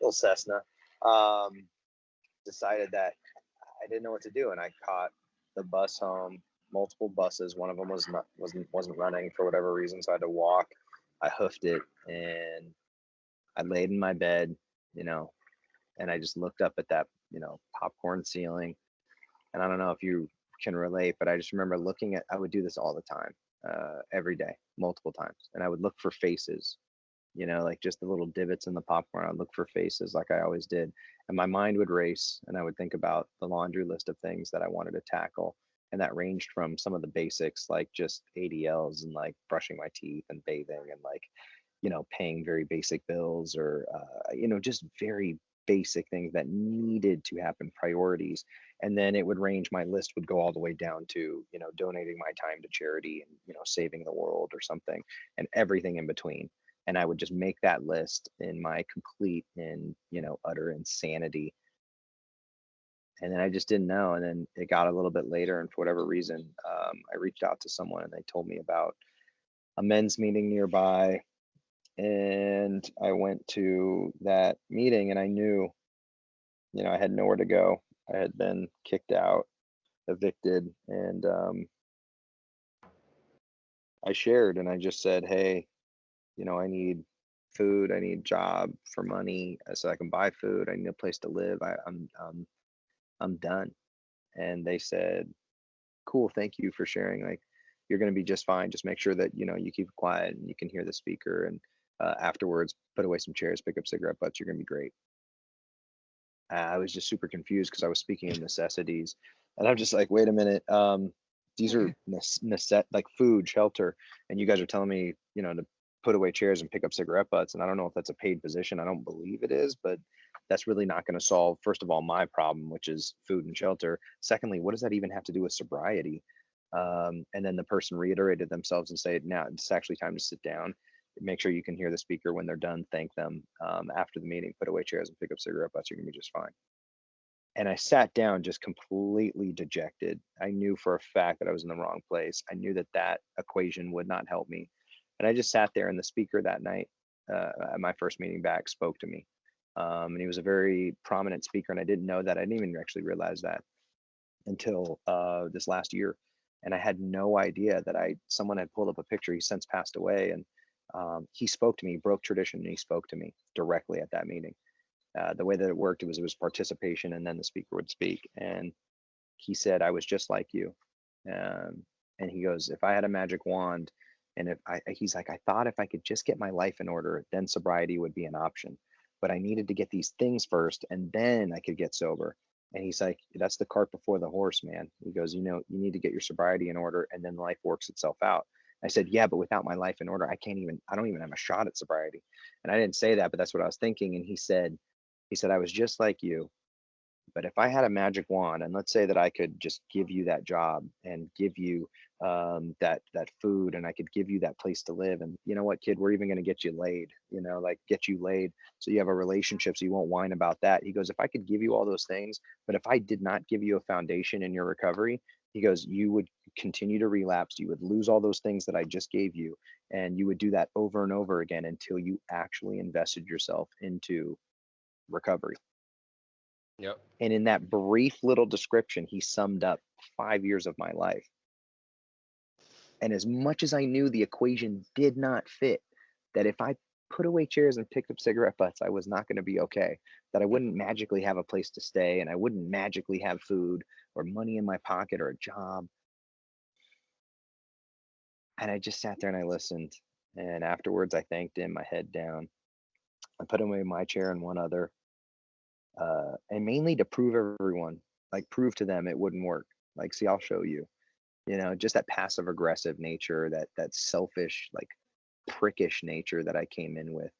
little Cessna, um, decided that I didn't know what to do, and I caught the bus home, multiple buses. One of them wasn't running for whatever reason, so I had to walk. I hoofed it, and I laid in my bed, you know, and I just looked up at that, popcorn ceiling. And I don't know if you can relate, but I just remember I would do this all the time, every day, multiple times, and I would look for faces, like just the little divots in the popcorn. I'd look for faces like I always did. And my mind would race and I would think about the laundry list of things that I wanted to tackle. And that ranged from some of the basics, like just ADLs and like brushing my teeth and bathing and like, paying very basic bills or, just very basic things that needed to happen, priorities. And then it would range, my list would go all the way down to, donating my time to charity and, saving the world or something, and everything in between. And I would just make that list in my complete and, utter insanity. And then I just didn't know. And then it got a little bit later, and for whatever reason, I reached out to someone and they told me about a men's meeting nearby. And I went to that meeting and I knew, I had nowhere to go. I had been kicked out, evicted, and I shared and I just said, hey, I need food, I need job for money so I can buy food, I need a place to live. I'm done. And they said, cool, thank you for sharing. Like, you're going to be just fine. Just make sure that you keep quiet and you can hear the speaker. And afterwards, put away some chairs, pick up cigarette butts. You're going to be great. I was just super confused because I was speaking of necessities, and I'm just like, wait a minute. These are like food, shelter, and you guys are telling me, to put away chairs and pick up cigarette butts. And I don't know if that's a paid position. I don't believe it is, but that's really not going to solve, first of all, my problem, which is food and shelter. Secondly, what does that even have to do with sobriety? And then the person reiterated themselves and said, now it's actually time to sit down. Make sure you can hear the speaker when they're done. Thank them after the meeting. Put away chairs and pick up cigarette butts. You're gonna be just fine. And I sat down just completely dejected. I knew for a fact that I was in the wrong place. I knew that that equation would not help me. And I just sat there, and the speaker that night at my first meeting back spoke to me. And he was a very prominent speaker, and I didn't know that. I didn't even actually realize that until this last year. And I had no idea that someone had pulled up a picture. He's since passed away, and he spoke to me, broke tradition, and he spoke to me directly at that meeting. The way that it worked, it was participation, and then the speaker would speak. And he said, "I was just like you." And he goes, "If I had a magic wand, and he's like, I thought if I could just get my life in order, then sobriety would be an option. But I needed to get these things first, and then I could get sober." And he's like, "That's the cart before the horse, man." He goes, "You need to get your sobriety in order, and then life works itself out." I said, "Yeah, but without my life in order, I don't even have a shot at sobriety." And I didn't say that, but that's what I was thinking. And he said, "I was just like you. But if I had a magic wand, and let's say that I could just give you that job and give you that food, and I could give you that place to live, and you know what, kid, we're even going to get you laid, like get you laid, so you have a relationship, so you won't whine about that." He goes, "If I could give you all those things, but if I did not give you a foundation in your recovery," he goes, "you would continue to relapse. You would lose all those things that I just gave you, and you would do that over and over again until you actually invested yourself into recovery." Yep. And in that brief little description, he summed up 5 years of my life. And as much as I knew the equation did not fit, that if I put away chairs and picked up cigarette butts, I was not going to be okay, that I wouldn't magically have a place to stay, and I wouldn't magically have food or money in my pocket or a job. And I just sat there and I listened. And afterwards, I thanked him, my head down. I put away my chair and one other, and mainly to prove everyone, like prove to them it wouldn't work. Like, see, I'll show you. Just that passive aggressive nature, that selfish, like prickish nature that I came in with.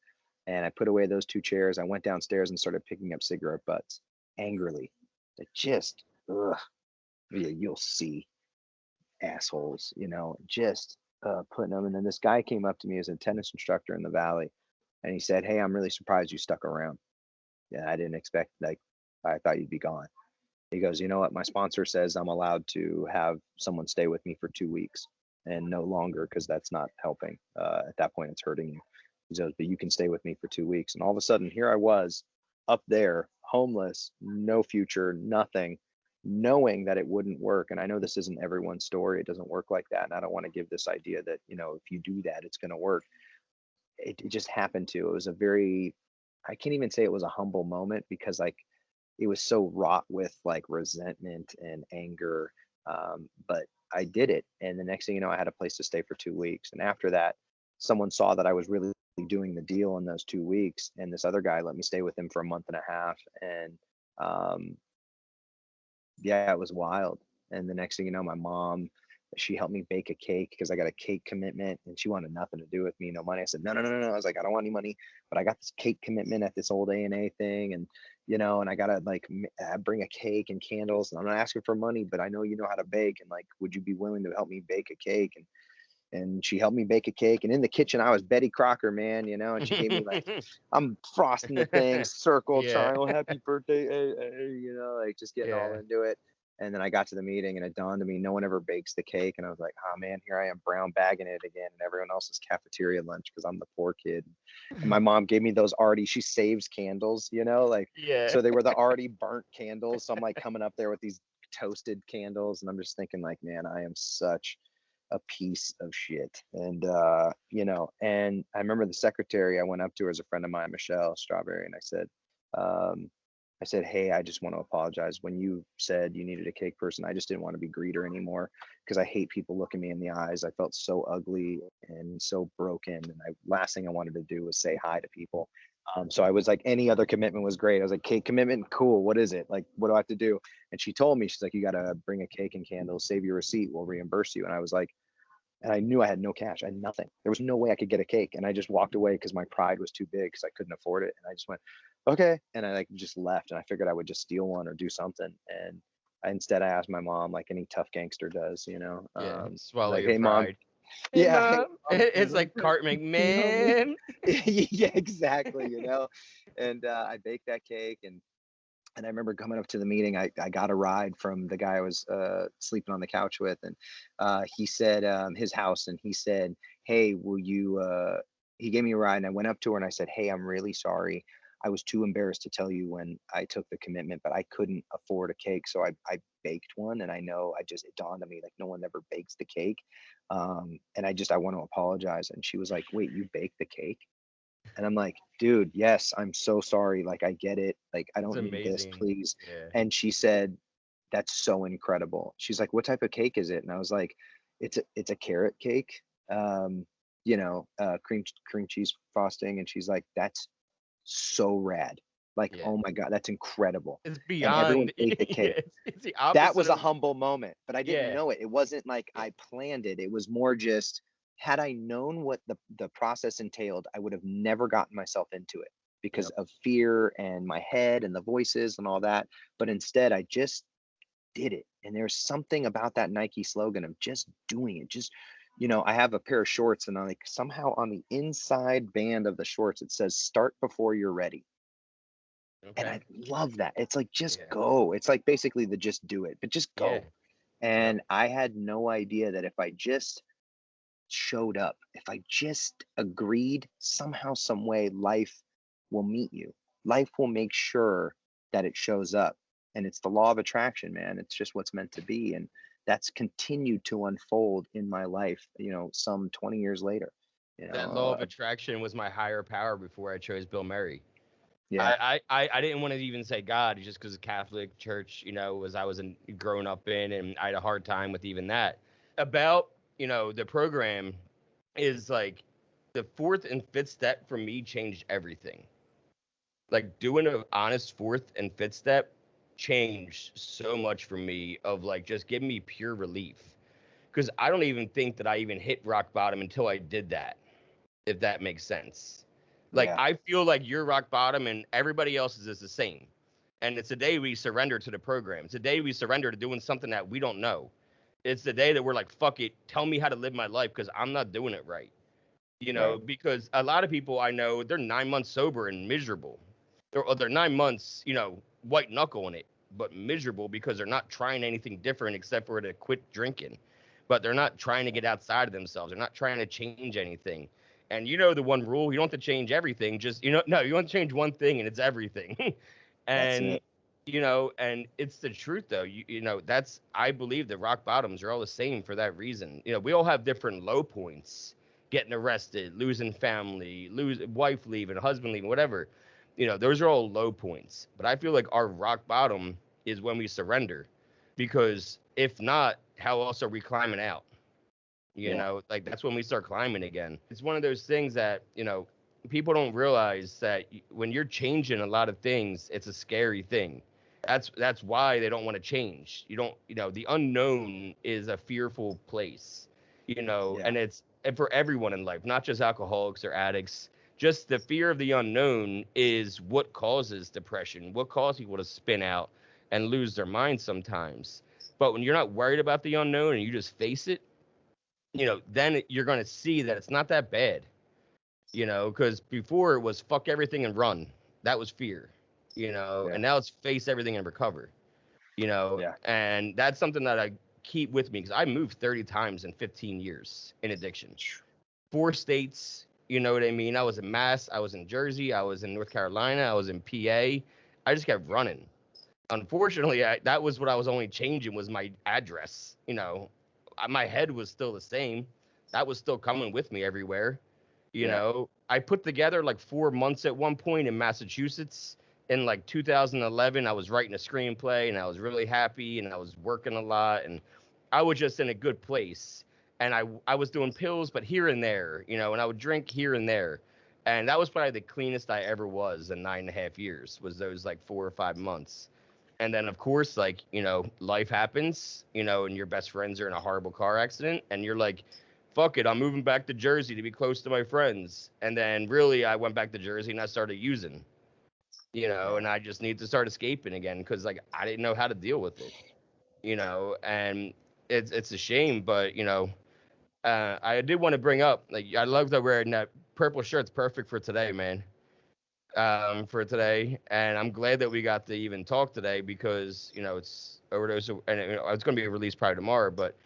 And I put away those two chairs. I went downstairs and started picking up cigarette butts angrily. That just, ugh, yeah, you'll see, assholes, just putting them. And then this guy came up to me as a tennis instructor in the Valley, and he said, "Hey, I'm really surprised you stuck around. Yeah, I didn't expect, like, I thought you'd be gone." He goes, "You know what? My sponsor says I'm allowed to have someone stay with me for 2 weeks and no longer, because that's not helping. At that point, it's hurting you." He goes, "But you can stay with me for 2 weeks." And all of a sudden, here I was up there, homeless, no future, nothing, knowing that it wouldn't work. And I know this isn't everyone's story. It doesn't work like that. And I don't want to give this idea that, if you do that, it's going to work. It just happened to. It was a very, I can't even say it was a humble moment, because like, it was so wrought with like resentment and anger. But I did it. And the next thing you know, I had a place to stay for 2 weeks. And after that, someone saw that I was really doing the deal in those 2 weeks, and this other guy let me stay with him for a month and a half, and um, yeah, it was wild. And the next thing you know, my mom, she helped me bake a cake because I got a cake commitment, and she wanted nothing to do with me, no money. I said, no, no, no, no, no. I was like, I don't want any money, but I got this cake commitment at this old A&A thing. And, and I got to like bring a cake and candles, and I'm not asking for money, but I know you know how to bake. And like, would you be willing to help me bake a cake? And she helped me bake a cake. And in the kitchen, I was Betty Crocker, man, and she gave me like, I'm frosting the thing, circle, Yeah. triangle, happy birthday, like just getting all Yeah. into it. And then I got to the meeting and it dawned on me, no one ever bakes the cake. And I was like, oh man, here I am brown bagging it again. And everyone else's cafeteria lunch because I'm the poor kid. And my mom gave me those already, she saves candles, like, Yeah. so they were the already burnt candles. So I'm like coming up there with these toasted candles. And I'm just thinking like, man, I am such a piece of shit. And I remember the secretary, I went up to her as a friend of mine, Michelle Strawberry, and um, I said, hey, I just want to apologize. When you said you needed a cake person, I just didn't want to be greeter anymore because I hate people looking me in the eyes. I felt so ugly and so broken. And last thing I wanted to do was say hi to people. So I was like, any other commitment was great. I was like, cake commitment, cool. What is it? Like, what do I have to do? And she told me, she's like, you got to bring a cake and candles, save your receipt, we'll reimburse you. And I was like, and I knew I had no cash. I had nothing. There was no way I could get a cake. And I just walked away because my pride was too big because I couldn't afford it. And I just went, okay. And I like just left and I figured I would just steal one or do something. And instead I asked my mom, like any tough gangster does, Yeah. Swallow like, your hey mom, pride. Hey, yeah, hey mom. mom, It's like Cart can you help me? McMahon. Yeah, exactly. And I baked that cake and I remember coming up to the meeting, I got a ride from the guy I was sleeping on the couch with. And he said, his house, and he said, hey, will you, he gave me a ride and I went up to her and I said, hey, I'm really sorry. I was too embarrassed to tell you when I took the commitment, but I couldn't afford a cake. So I baked one. And I know it dawned on me, like no one ever bakes the cake. And I want to apologize. And she was like, wait, you baked the cake? And I'm like, dude, yes, I'm so sorry. Like, I get it. Like, I It's don't need this, amazing. please. Yeah. And she said, that's so incredible. She's like, what type of cake is it? And I was like, it's a carrot cake, cream cheese frosting. And she's like, that's so rad. Like, Yeah. oh my God, that's incredible. It's And everyone beyond. ate the Yeah. cake. It's the That opposite was a of. humble moment, but I didn't Yeah. know it. It wasn't like Yeah. I planned it. It was more just, had I known what the process entailed, I would have never gotten myself into it because Yep. of fear and my head and the voices and all that. But instead, I just did it. And there's something about that Nike slogan of just doing it. Just, I have a pair of shorts and I like somehow on the inside band of the shorts, it says start before you're ready. And Okay. I love that. It's like, just Yeah. go. It's like basically the just do it, but just Yeah. go. Yep. And I had no idea that if I just showed up, if I just agreed, somehow, some way, life will meet you. Life will make sure that it shows up. And it's the law of attraction, man. It's just what's meant to be. And that's continued to unfold in my life, some 20 years later. You That know, law of attraction was my higher power before I chose Bill Murray. yeah, I didn't want to even say God just because Catholic Church, was I was growing up in, and I had a hard time with even that. About the program is like the fourth and fifth step for me changed everything. Like doing an honest fourth and fifth step changed so much for me of like just giving me pure relief because I don't even think that I even hit rock bottom until I did that, if that makes sense. Like yeah, I feel like your rock bottom and everybody else's is the same. And it's the day we surrender to the program. It's the day we surrender to doing something that we don't know. It's the day that we're like, fuck it, tell me how to live my life because I'm not doing it right. right, Because a lot of people I know, they're 9 months sober and miserable. They're 9 months, white knuckling it, but miserable because they're not trying anything different except for to quit drinking. But they're not trying to get outside of themselves. They're not trying to change anything. And the one rule, you don't have to change everything. Just, no, you want to change one thing and it's everything. that's and, it. and it's the truth though. That's, I believe the rock bottoms are all the same for that reason. We all have different low points, getting arrested, losing family, lose wife leaving, husband leaving, whatever. Those are all low points. But I feel like our rock bottom is when we surrender. Because if not, how else are we climbing out? You Yeah. know, like that's when we start climbing again. It's one of those things that, people don't realize that when you're changing a lot of things, it's a scary thing. That's why they don't want to change. You don't, the unknown is a fearful place, Yeah. and and for everyone in life, not just alcoholics or addicts. Just the fear of the unknown is what causes depression, what causes people to spin out and lose their mind sometimes. But when you're not worried about the unknown and you just face it, then you're going to see that it's not that bad, because before it was fuck everything and run. That was fear, Yeah. and now it's face everything and recover, Yeah. and that's something that I keep with me because I moved 30 times in 15 years in addiction. 4 states, you know what I mean? I was in Mass, I was in Jersey, I was in North Carolina, I was in PA. I just kept running. Unfortunately, that was what I was only changing was my address. My head was still the same. That was still coming with me everywhere. Yeah. I put together like 4 months at one point in Massachusetts in like 2011. I was writing a screenplay and I was really happy and I was working a lot and I was just in a good place. And I was doing pills, but here and there, and I would drink here and there. And that was probably the cleanest I ever was in 9.5 years, was those like 4 or 5 months. And then, of course, like, life happens, and your best friends are in a horrible car accident. And you're like, fuck it, I'm moving back to Jersey to be close to my friends. And then, really, I went back to Jersey and I started using, Yeah. and I just need to start escaping again because, like, I didn't know how to deal with it, and it's a shame, but, I did want to bring up, like, I love that wearing that purple shirt's perfect for today, man. For today, and I'm glad that we got to even talk today because it's overdose, and it's going to be released probably tomorrow. But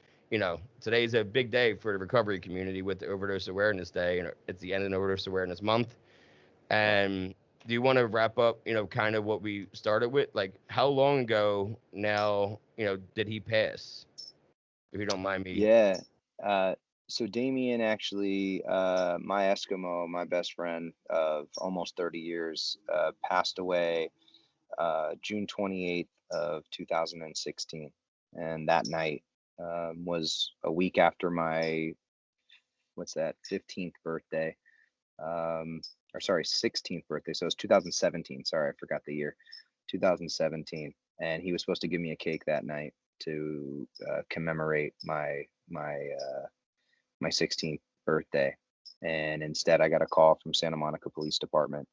today's a big day for the recovery community with the Overdose Awareness Day, and it's the end of Overdose Awareness Month. Yeah. And do you want to wrap up, kind of what we started with? Like, how long ago now, did he pass? If you don't mind me. Yeah. Uh, so Damien actually, my Eskimo, my best friend of almost 30 years, passed away June 28th of 2016. And that night was a week after my, what's that, 15th birthday. Or sorry, 16th birthday. So it's 2017. Sorry, I forgot the year. 2017. And he was supposed to give me a cake that night to commemorate my 16th birthday. And instead, I got a call from Santa Monica Police Department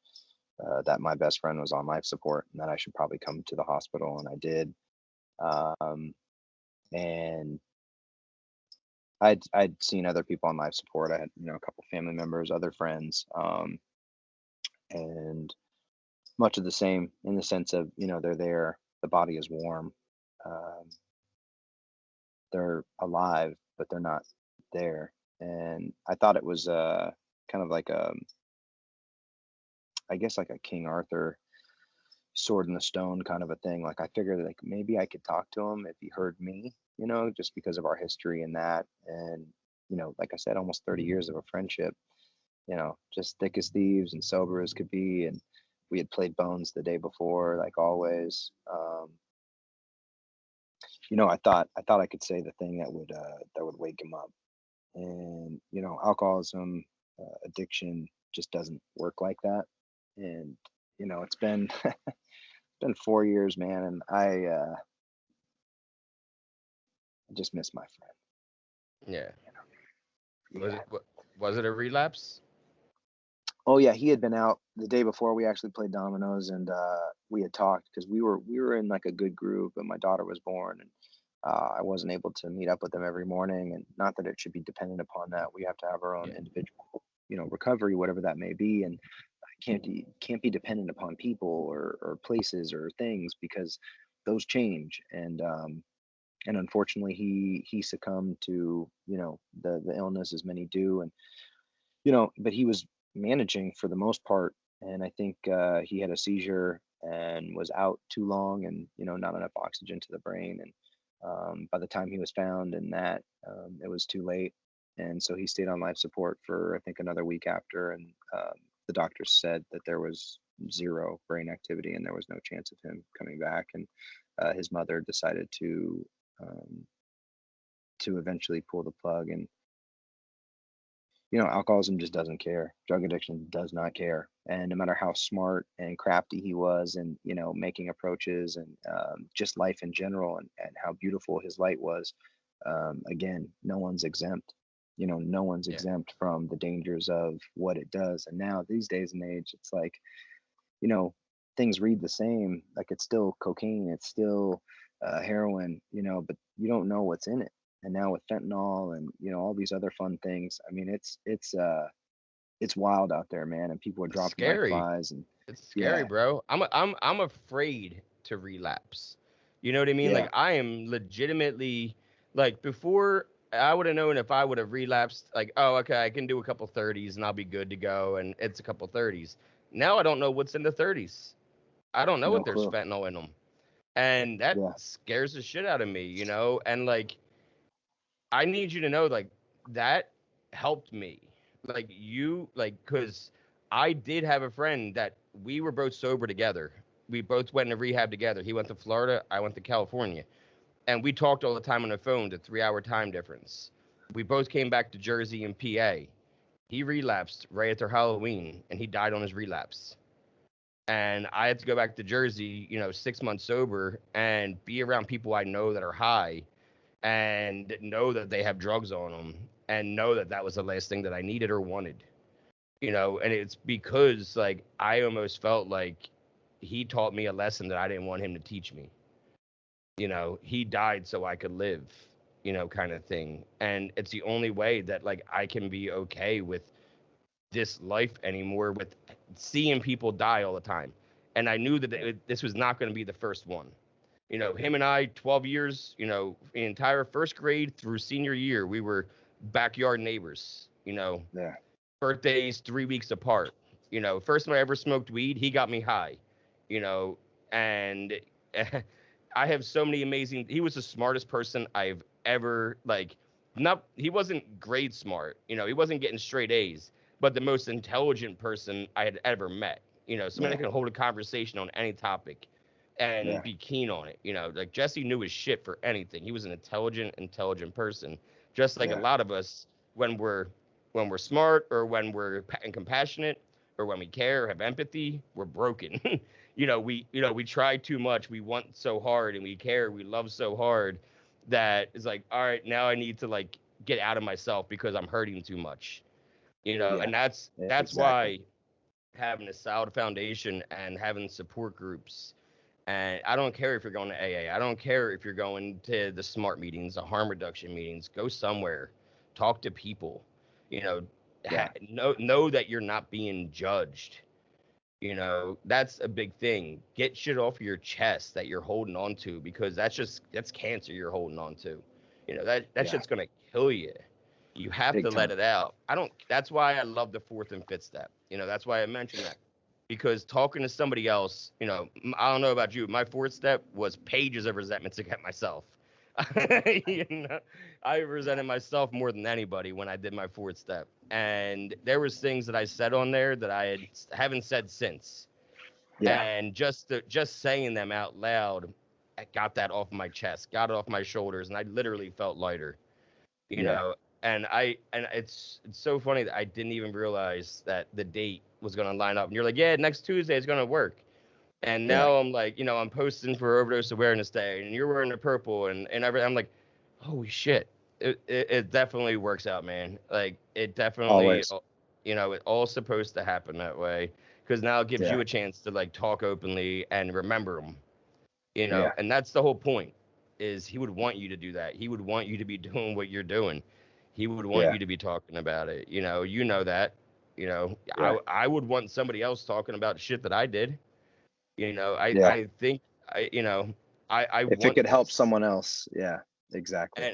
that my best friend was on life support and that I should probably come to the hospital. And I did. Um, and I'd seen other people on life support. I had a couple family members, other friends, and much of the same in the sense of they're there, the body is warm, um, they're alive, but they're not there. And I thought it was kind of like a, I guess like a King Arthur sword in the stone kind of a thing. Like I figured like maybe I could talk to him if he heard me, just because of our history and that. And like I said, almost 30 years of a friendship, just thick as thieves and sober as could be. And we had played bones the day before, like always. I thought I could say the thing that would wake him up. And alcoholism, addiction just doesn't work like that. And it's been been 4 years, man, and I just miss my friend. Yeah. Was Yeah. it was it a relapse? Oh yeah, he had been out the day before. We actually played dominoes, and we had talked because we were in like a good group, and my daughter was born, and I wasn't able to meet up with them every morning, and not that it should be dependent upon that. We have to have our own Yeah. individual, recovery, whatever that may be, and can't be dependent upon people or places or things because those change. And unfortunately, he succumbed to the illness as many do, and but he was managing for the most part. And I think he had a seizure and was out too long, and not enough oxygen to the brain. And by the time he was found, and that it was too late. And so he stayed on life support for I think another week after, and the doctors said that there was zero brain activity and there was no chance of him coming back. And his mother decided um, to eventually pull the plug. And alcoholism just doesn't care. Drug addiction does not care. And no matter how smart and crafty he was and, making approaches and just life in general and how beautiful his light was, again, no one's exempt. No one's Yeah. exempt from the dangers of what it does. And now these days and age, it's like, you know, things read the same. Like it's still cocaine, it's still heroin, but you don't know what's in it. And now with fentanyl and all these other fun things, I mean, it's wild out there, man. And people are It's dropping like scary. flies. And It's scary, yeah, bro. I'm afraid to relapse. You know what I mean? yeah, Like I am legitimately like before I would have known if I would have relapsed, like, oh, okay, I can do a couple 30s and I'll be good to go. And it's a couple 30s. Now I don't know what's in the 30s. I don't know no what there's clue. fentanyl in them. And that Yeah, scares the shit out of me, you know? And like, I need you to know, like, that helped me. Like, cause I did have a friend that we were both sober together. We both went into rehab together. He went to Florida, I went to California. And we talked all the time on the phone, the 3 hour time difference. We both came back to Jersey and PA. He relapsed right after Halloween and he died on his relapse. And I had to go back to Jersey, 6 months sober and be around people I know that are high and know that they have drugs on them and know that that was the last thing that I needed or wanted, and it's because like I almost felt like he taught me a lesson that I didn't want him to teach me. He died so I could live, kind of thing. And it's the only way that like I can be okay with this life anymore with seeing people die all the time. And I knew that this was not going to be the first one. Him and I, 12 years, the entire first grade through senior year, we were backyard neighbors, yeah, birthdays 3 weeks apart. First time I ever smoked weed, he got me high, you know, and I have so many amazing, he was the smartest person I've ever, like, not, he wasn't grade smart, he wasn't getting straight A's, but the most intelligent person I had ever met, somebody yeah, that can hold a conversation on any topic and yeah, be keen on it. Like Jesse knew his shit for anything. He was an intelligent person, just like a yeah, lot of us when we're smart or when we're compassionate or when we care, have empathy, we're broken. We try too much, we want so hard, and we care, we love so hard that it's like, all right, now I need to like get out of myself because I'm hurting too much. yeah, And that's exactly. why having a solid foundation and having support groups. And I don't care if you're going to AA. I don't care if you're going to the SMART meetings, the harm reduction meetings. Go somewhere, talk to people. You know, Yeah, know that you're not being judged. That's a big thing. Get shit off your chest that you're holding on to because that's cancer you're holding on to. That yeah, shit's gonna kill you. You have big to let time. it out. I don't. That's why I love the fourth and fifth step. That's why I mentioned that because talking to somebody else. I don't know about you. My fourth step was pages of resentments against myself. you know, I Yeah, resented myself more than anybody when I did my fourth step, and there was things that I said on there that haven't said since, yeah, and just saying them out loud, I got that off my chest, got it off my shoulders, and I literally felt lighter. you yeah, know and it's so funny that I didn't even realize that the date was going to line up and you're like, yeah, next Tuesday is going to work. And yeah, now I'm like, I'm posting for overdose awareness day and you're wearing the purple and everything. I'm like, holy shit, it definitely works out, man. Like it definitely, always. it's all supposed to happen that way because now it gives Yeah, you a chance to like talk openly and remember them. yeah, And that's the whole point is he would want you to do that. He would want you to be doing what you're doing. He would want yeah, you to be talking about it. You know that. yeah, I would want somebody else talking about shit that I did. yeah. I think I If it want could help someone else, yeah, exactly.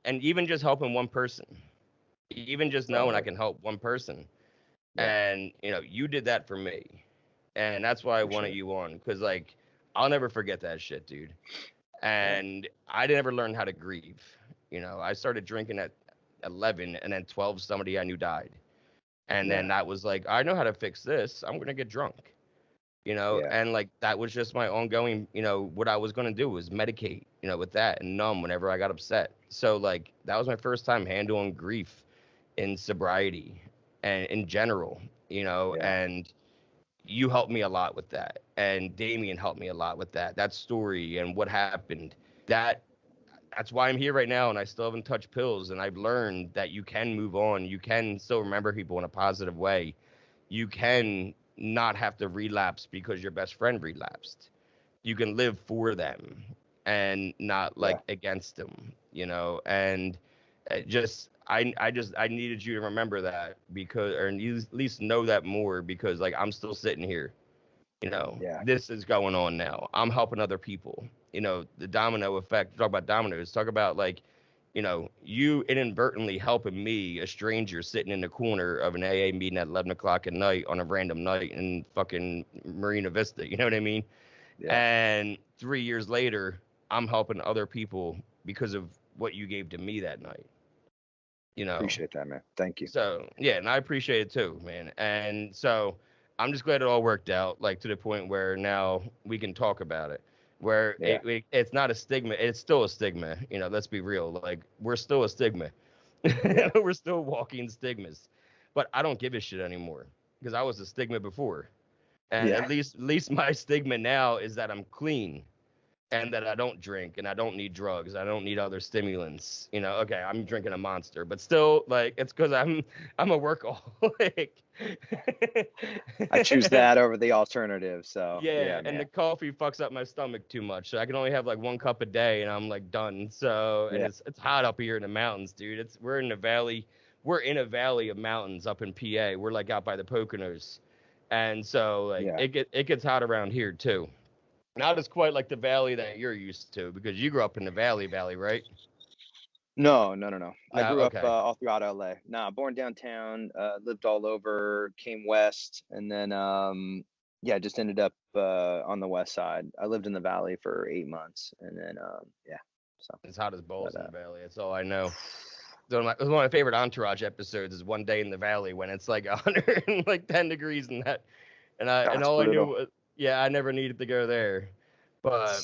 and even just helping one person, even just knowing I Totally. can help one person. Yeah, And you did that for me. And that's why I for wanted sure. you on cuz like I'll never forget that shit, dude. Yeah, And I never learned how to grieve. I started drinking at 11, and then 12, somebody I knew died. And then yeah, that was like, I know how to fix this. I'm gonna get drunk. yeah, And like that was just my ongoing. What I was gonna do was medicate. With that and numb whenever I got upset. So like that was my first time handling grief. in sobriety and in general, Yeah. and you helped me a lot with that. And Damien helped me a lot with that. That story and what happened. That that's why I'm here right now and I still haven't touched pills. And I've learned that you can move on. You can still remember people in a positive way. You can not have to relapse because your best friend relapsed. You can live for them and not Yeah. like against them, and I needed you to remember that because, or you at least know that more because like I'm still sitting here, Yeah. this is going on now. I'm helping other people, the domino effect. Talk about dominoes, talk about like, you inadvertently helping me, a stranger sitting in the corner of an AA meeting at 11 o'clock at night on a random night in fucking Marina Vista. You know what I mean? Yeah. And 3 years later, I'm helping other people because of what you gave to me that night, you know? Appreciate that, man. Thank you. So, yeah, and I appreciate it too, man. And so I'm just glad it all worked out, like to the point where now we can talk about it. Where Yeah. it's not a stigma, it's still a stigma, let's be real. Like, we're still a stigma. Yeah. We're still walking stigmas. But I don't give a shit anymore because I was a stigma before. And Yeah. at least my stigma now is that I'm clean and that I don't drink and I don't need drugs. I don't need other stimulants. Okay, I'm drinking a Monster, but still, like, it's because I'm a workaholic. I choose that over the alternative. So Yeah, yeah, and the man. coffee fucks up my stomach too much, so I can only have like 1 cup a day, and I'm like done. So, and Yeah. it's hot up here in the mountains, dude. We're in the valley. We're in a valley of mountains up in PA. We're like out by the Poconos, and so like Yeah. it gets hot around here too. Not as quite like the valley that you're used to because you grew up in the valley, right? No, no, no, no. I No, grew up okay. all throughout LA. Nah, born downtown, lived all over, came west, and then yeah, just ended up on the west side. I lived in the valley for 8 months, and then yeah. So, It's hot as balls but in the valley. That's all I know. So it was one of my favorite Entourage episodes is One Day in the Valley when it's like 110 degrees and that, and that's all I knew brutal. was, yeah, I never needed to go there. But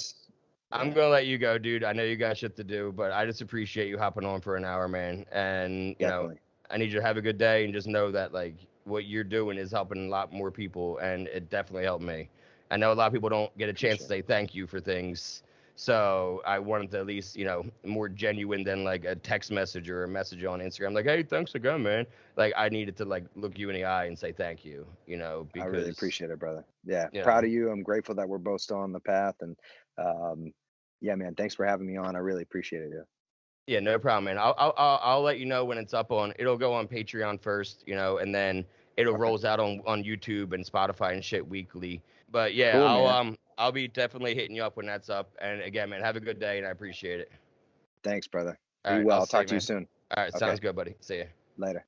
I'm Yeah, gonna let you go, dude. I know you got shit to do, but I just appreciate you hopping on for an hour, man. And definitely. I need you to have a good day and just know that like what you're doing is helping a lot more people, and it definitely helped me. I know a lot of people don't get a chance to Appreciate it. say thank you for things, so I wanted to at least more genuine than like a text message or a message on Instagram, like, hey, thanks again, man. Like I needed to like look you in the eye and say thank you, I really because appreciate it, brother. Yeah, you know proud of you. I'm grateful that we're both still on the path, and um, yeah, man. Thanks for having me on. I really appreciate it. Yeah. Yeah, no problem, man. I'll let you know when it's up on. It'll go on Patreon first, and then it'll Okay. rolls out on YouTube and Spotify and shit weekly. But yeah, Cool, man. I'll be definitely hitting you up when that's up. And again, man, have a good day, and I appreciate it. Thanks, brother. All Be right, well. I'll I'll see talk you, to you man. soon. All right, Okay. sounds good, buddy. See ya. Later.